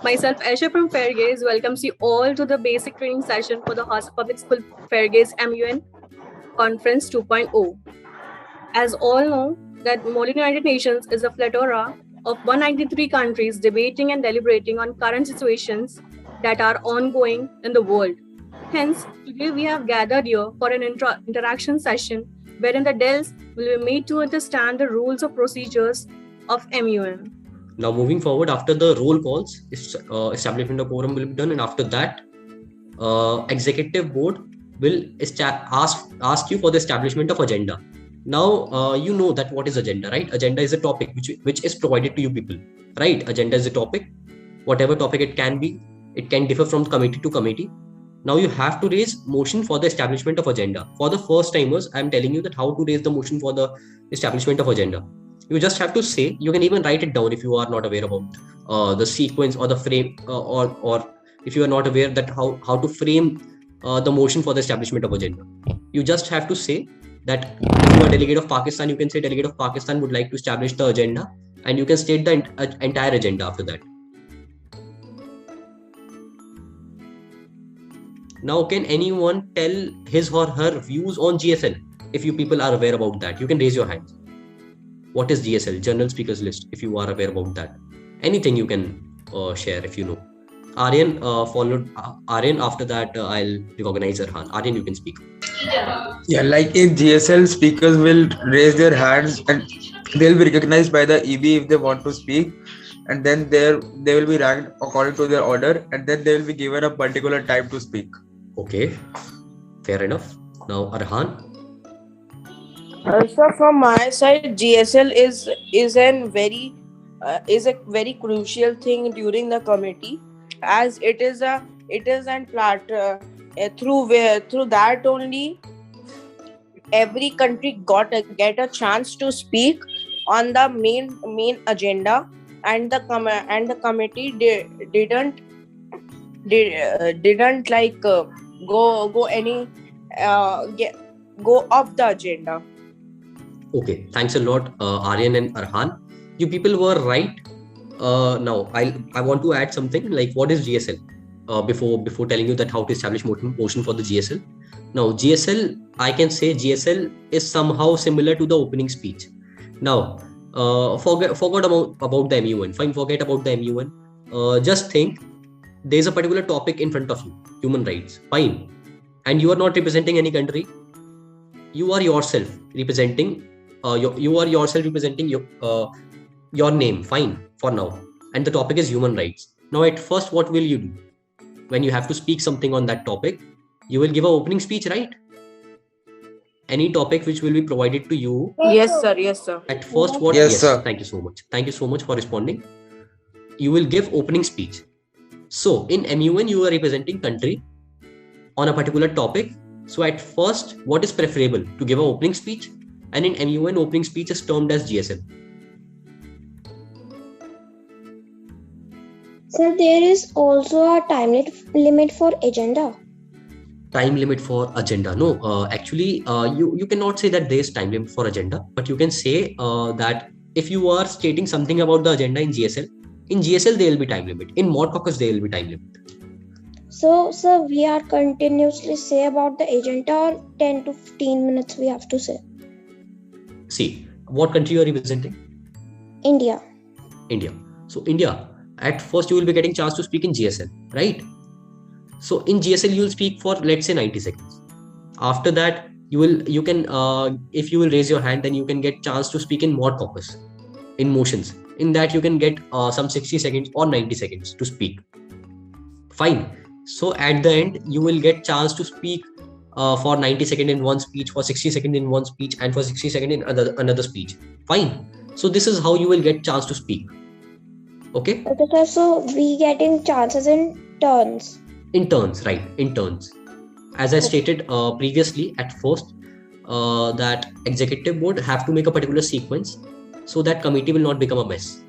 Myself, Aisha from Fairgaze, welcomes you all to the basic training session for the Horse Public School Fairgaze MUN Conference 2.0. As all know, that Modern United Nations is a plethora of 193 countries debating and deliberating on current situations that are ongoing in the world. Hence, today we have gathered here for an interaction session wherein the DELs will be made to understand the rules of procedures of MUN. Now, moving forward, after the roll calls, establishment of quorum will be done, and after that, executive board will ask you for the establishment of agenda. Now, you know that what is agenda, right? Agenda is a topic which is provided to you people, right? Agenda is a topic, whatever topic it can be. It can differ from committee to committee. Now you have to raise motion for the establishment of agenda. For the first timers, I'm telling you that how to raise the motion for the establishment of agenda. You just have to say, you can even write it down if you are not aware about the sequence or the frame, or if you are not aware that how to frame the motion for the establishment of agenda. You just have to say that if you are delegate of Pakistan, you can say delegate of Pakistan would like to establish the agenda, and you can state the entire agenda after that. Now, can anyone tell his or her views on GSL? If you people are aware about that, you can raise your hands. What is GSL? General Speakers List. If you are aware about that, anything you can share if you know. Aryan followed Aryan. After that, I'll recognize Arhan. Aryan, you can speak. Yeah, like in GSL, speakers will raise their hands and they'll be recognized by the EB if they want to speak, and then they will be ranked according to their order, and then they will be given a particular time to speak. Okay, fair enough. Now, Arhan. So from my side, GSL is a very crucial thing during the committee, as it is an through that only every country get a chance to speak on the main agenda, and the committee didn't like go off the agenda. Okay, thanks a lot, Aryan and Arhan. You people were right. Now, I want to add something like what is GSL before telling you that how to establish motion for the GSL. Now, GSL, I can say GSL is somehow similar to the opening speech. Now, forget about the MUN. Fine, forget about the MUN. Just think there's a particular topic in front of you, human rights. Fine, and you are not representing any country. You are yourself representing. You are yourself representing your name. Fine, for now. And the topic is human rights. Now, at first, what will you do when you have to speak something on that topic? You will give an opening speech, right? Any topic which will be provided to you. Yes, sir. Yes, sir. At first, what? Yes, sir. Thank you so much. Thank you so much for responding. You will give opening speech. So in MUN, you are representing country on a particular topic. So at first, what is preferable? To give an opening speech, and in MUN, opening speech is termed as GSL. Sir, there is also a time limit for agenda. Time limit for agenda? No, actually, you cannot say that there is time limit for agenda, but you can say that if you are stating something about the agenda in GSL there will be time limit. In Mod Caucus, there will be time limit. So, sir, we are continuously say about the agenda, or 10 to 15 minutes we have to say? See, what country you are representing? India. India. So India, at first you will be getting chance to speak in GSL, right? So in GSL you will speak for, let's say, 90 seconds. After that, you can if you will raise your hand, then you can get chance to speak in Mod Caucus, in motions. In that you can get some 60 seconds or 90 seconds to speak. Fine. So at the end, you will get chance to speak for 90 seconds in one speech, for 60 seconds in one speech, and for 60 seconds in another speech. Fine. So this is how you will get chance to speak. Okay? Okay, sir. So we getting chances in turns. In turns, right? In turns. As I stated previously at first, that executive board have to make a particular sequence so that committee will not become a mess.